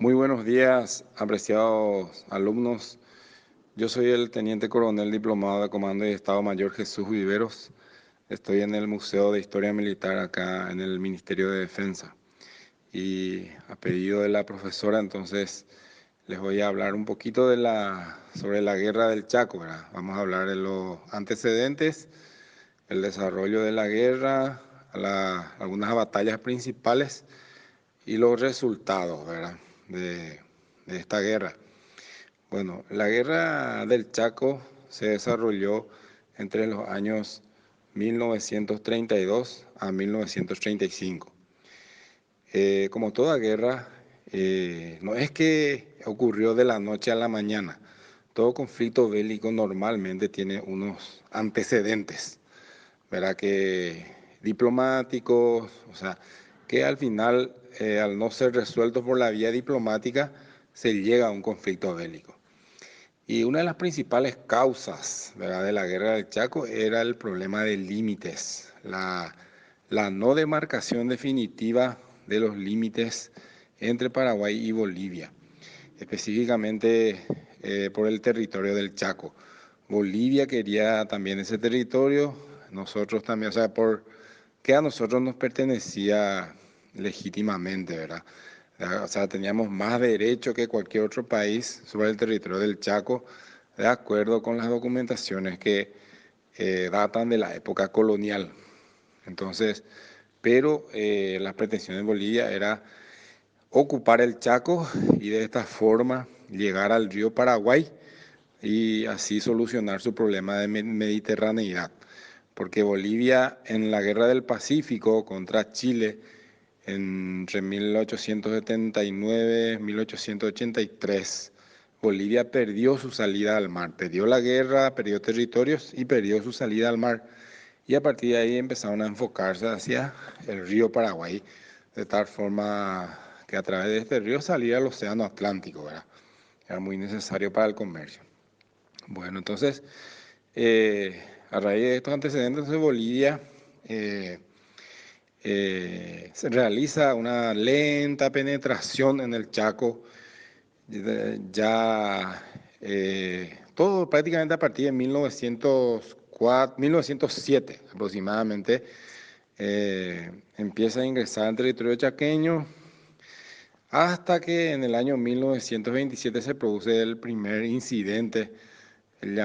Muy buenos días, apreciados alumnos. Yo soy el teniente coronel diplomado de Comando y Estado Mayor Jesús Viveros. Estoy en el Museo de Historia Militar acá en el Ministerio de Defensa. Y a pedido de la profesora, entonces les voy a hablar un poquito sobre la Guerra del Chaco, ¿verdad? Vamos a hablar de los antecedentes, el desarrollo de la guerra, algunas batallas principales y los resultados, ¿verdad? de esta guerra. Bueno, la guerra del Chaco se desarrolló entre los años 1932 a 1935. Como toda guerra, no es que ocurrió de la noche a la mañana. Todo conflicto bélico normalmente tiene unos antecedentes, ¿verdad? Que diplomáticos, o sea, que al final, al no ser resueltos por la vía diplomática, se llega a un conflicto bélico. Y una de las principales causas, ¿verdad?, de la guerra del Chaco era el problema de límites, la no demarcación definitiva de los límites entre Paraguay y Bolivia, específicamente por el territorio del Chaco. Bolivia quería también ese territorio, nosotros también, o sea, que a nosotros nos pertenecía legítimamente, ¿verdad? O sea, teníamos más derecho que cualquier otro país sobre el territorio del Chaco, de acuerdo con las documentaciones que datan de la época colonial. Entonces, pero las pretensiones de Bolivia era ocupar el Chaco y de esta forma llegar al río Paraguay y así solucionar su problema de mediterraneidad. Porque Bolivia en la Guerra del Pacífico contra Chile entre 1879 y 1883, Bolivia perdió su salida al mar, perdió la guerra, perdió territorios y perdió su salida al mar. Y a partir de ahí empezaron a enfocarse hacia el río Paraguay, de tal forma que a través de este río salía al océano Atlántico, ¿verdad? Era muy necesario para el comercio. Bueno, entonces, a raíz de estos antecedentes de Bolivia, eh, se realiza una lenta penetración en el Chaco, ya todo prácticamente a partir de 1904, 1907 aproximadamente, empieza a ingresar en territorio chaqueño, hasta que en el año 1927 se produce el primer incidente, el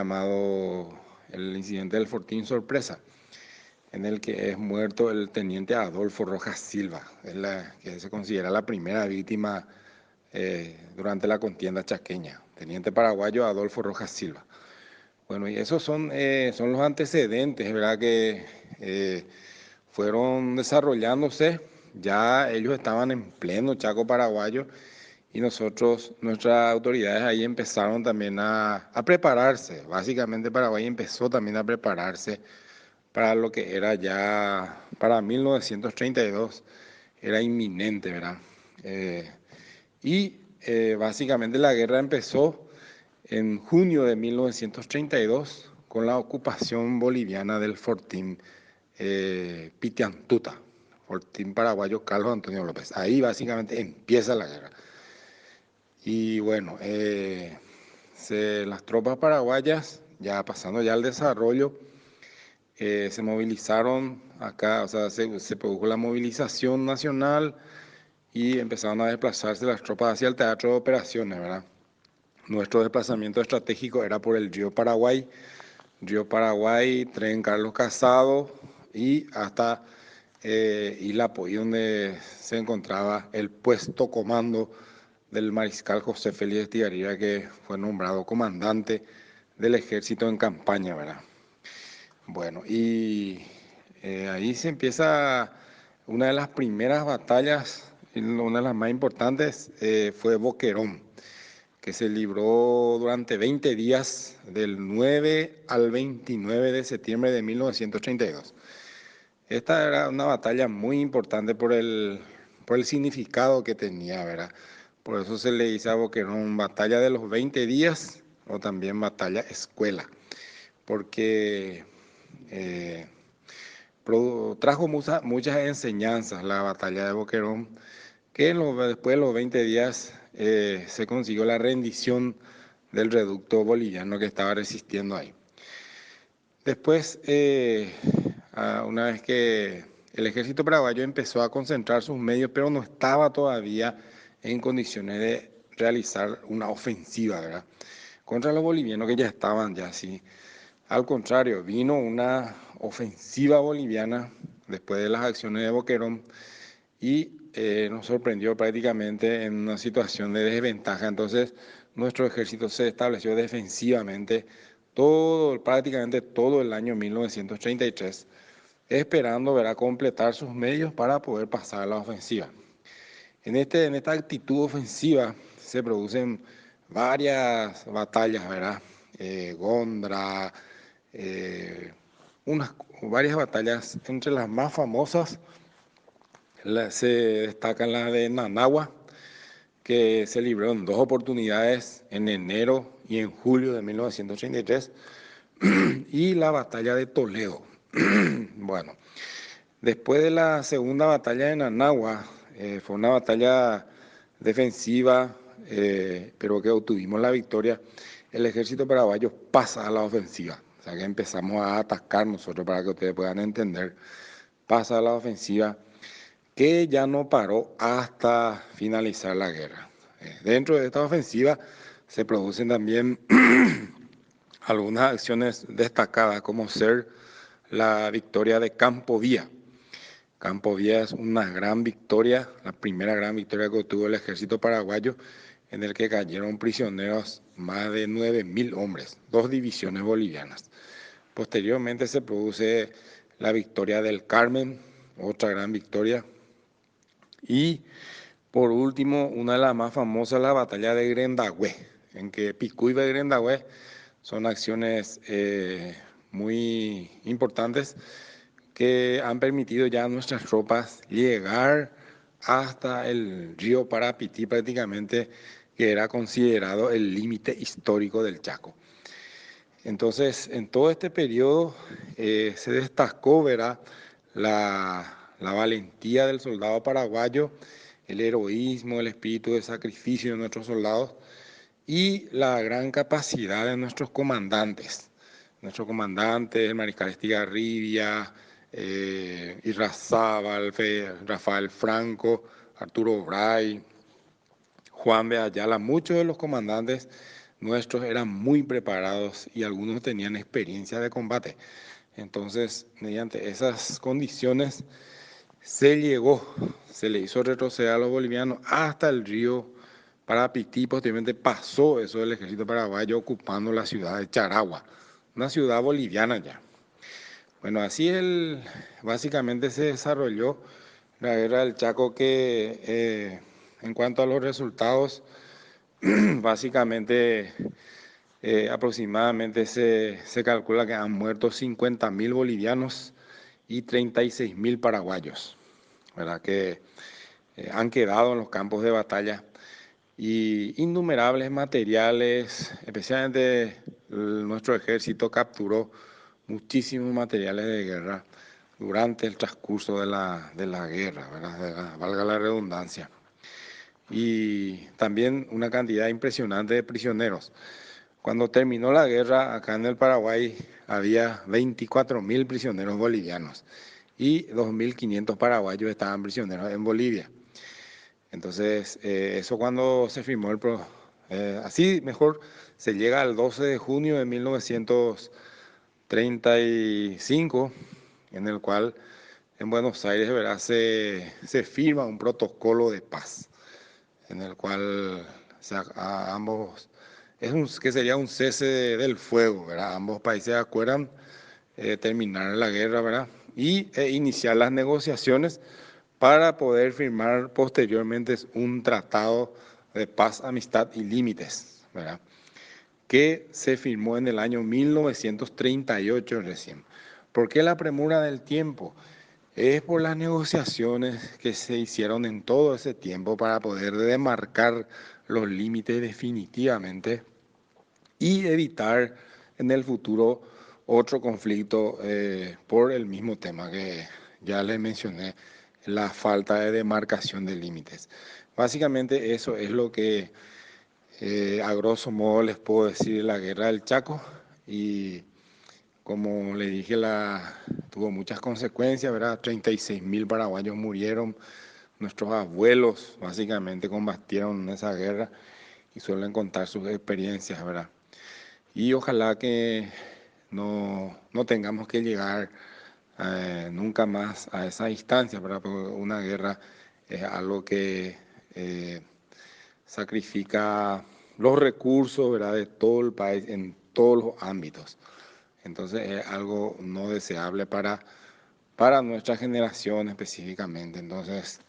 incidente del Fortín Sorpresa, en el que es muerto el teniente Adolfo Rojas Silva, que se considera la primera víctima durante la contienda chaqueña, teniente paraguayo Adolfo Rojas Silva. Bueno, y esos son los antecedentes, ¿verdad?, que eh, fueron desarrollándose. Ya ellos estaban en pleno Chaco paraguayo y nuestras autoridades ahí empezaron también a prepararse. Básicamente Paraguay empezó también a prepararse para lo que era ya, para 1932, era inminente, ¿verdad? Eh, Básicamente la guerra empezó en junio de 1932 con la ocupación boliviana del Fortín Pitiantuta, Fortín paraguayo Carlos Antonio López. Ahí básicamente empieza la guerra. Y bueno, las tropas paraguayas, ya pasando ya al desarrollo, se movilizaron acá, o sea, se produjo la movilización nacional y empezaron a desplazarse las tropas hacia el teatro de operaciones, ¿verdad? Nuestro desplazamiento estratégico era por el Río Paraguay, Tren Carlos Casado y hasta Ilapo, y donde se encontraba el puesto comando del mariscal José Félix Estigarribia, que fue nombrado comandante del ejército en campaña, ¿verdad? Bueno, y ahí se empieza una de las primeras batallas, y una de las más importantes, fue Boquerón, que se libró durante 20 días, del 9 al 29 de septiembre de 1932. Esta era una batalla muy importante por el significado que tenía, ¿verdad? Por eso se le dice a Boquerón batalla de los 20 días o también batalla escuela, porque eh, trajo muchas enseñanzas la batalla de Boquerón, que después de los 20 días se consiguió la rendición del reducto boliviano que estaba resistiendo ahí. Después, una vez que el ejército paraguayo empezó a concentrar sus medios, pero no estaba todavía en condiciones de realizar una ofensiva, ¿verdad?, contra los bolivianos que ya estaban ya así. Al contrario, vino una ofensiva boliviana después de las acciones de Boquerón y nos sorprendió prácticamente en una situación de desventaja. Entonces, nuestro ejército se estableció defensivamente prácticamente todo el año 1933, esperando, ¿verdad?, completar sus medios para poder pasar a la ofensiva. En esta actitud ofensiva se producen varias batallas, ¿verdad? Gondra, eh, varias batallas, entre las más famosas se destacan las de Nanagua, que se libró en dos oportunidades, en enero y en julio de 1933, y la batalla de Toledo. Bueno, después de la segunda batalla de Nanagua, fue una batalla defensiva, pero que obtuvimos la victoria. El ejército paraguayo pasa a la ofensiva, o sea que empezamos a atacar nosotros, para que ustedes puedan entender. Pasa a la ofensiva, que ya no paró hasta finalizar la guerra. Dentro de esta ofensiva se producen también algunas acciones destacadas, como ser la victoria de Campo Vía. Campo Vía es una gran victoria, la primera gran victoria que obtuvo el ejército paraguayo, en el que cayeron prisioneros más de 9.000 hombres, 2 divisiones bolivianas. Posteriormente se produce la victoria del Carmen, otra gran victoria. Y por último, una de las más famosas, la batalla de Grendagüe, en que Picuiba y Grendagüe son acciones muy importantes que han permitido ya a nuestras tropas llegar hasta el río Parapití, prácticamente, que era considerado el límite histórico del Chaco. Entonces, en todo este periodo se destacó, ¿verdad?, la valentía del soldado paraguayo, el heroísmo, el espíritu de sacrificio de nuestros soldados y la gran capacidad de nuestros comandantes. Nuestro comandante, el mariscal Estigarribia, Irrazábal, Rafael Franco, Arturo Bray, Juan B. Ayala, muchos de los comandantes nuestros eran muy preparados y algunos tenían experiencia de combate. Entonces, mediante esas condiciones, se le hizo retroceder a los bolivianos hasta el río Parapití. Posteriormente pasó eso del ejército paraguayo ocupando la ciudad de Charagua, una ciudad boliviana ya. Bueno, así básicamente se desarrolló la guerra del Chaco, que en cuanto a los resultados, básicamente aproximadamente se calcula que han muerto 50.000 bolivianos y 36.000 paraguayos, ¿verdad?, que han quedado en los campos de batalla, y innumerables materiales, especialmente nuestro ejército capturó muchísimos materiales de guerra durante el transcurso de la guerra, ¿verdad?, valga la redundancia. Y también una cantidad impresionante de prisioneros. Cuando terminó la guerra, acá en el Paraguay había 24.000 prisioneros bolivianos y 2.500 paraguayos estaban prisioneros en Bolivia. Entonces, eso cuando se firmó así mejor, se llega al 12 de junio de 1935, en el cual en Buenos Aires, ¿verdad?, se firma un protocolo de paz, en el cual que sería un cese del fuego, ¿verdad? Ambos países acuerdan terminar la guerra, ¿verdad?, y iniciar las negociaciones para poder firmar posteriormente un tratado de paz, amistad y límites, ¿verdad?, que se firmó en el año 1938 recién. ¿Por qué la premura del tiempo? Es por las negociaciones que se hicieron en todo ese tiempo para poder demarcar los límites definitivamente y evitar en el futuro otro conflicto por el mismo tema que ya les mencioné, la falta de demarcación de límites. Básicamente eso es lo que a grosso modo les puedo decir de la guerra del Chaco y como le dije, tuvo muchas consecuencias, ¿verdad? 36.000 paraguayos murieron, nuestros abuelos básicamente combatieron en esa guerra y suelen contar sus experiencias, ¿verdad? Y ojalá que no tengamos que llegar nunca más a esa instancia, ¿verdad? Porque una guerra es algo que eh, sacrifica los recursos, ¿verdad? De todo el país en todos los ámbitos. Entonces es algo no deseable para nuestra generación específicamente. Entonces,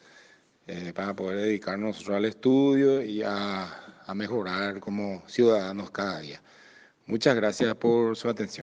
para poder dedicarnos nosotros al estudio y a mejorar como ciudadanos cada día. Muchas gracias por su atención.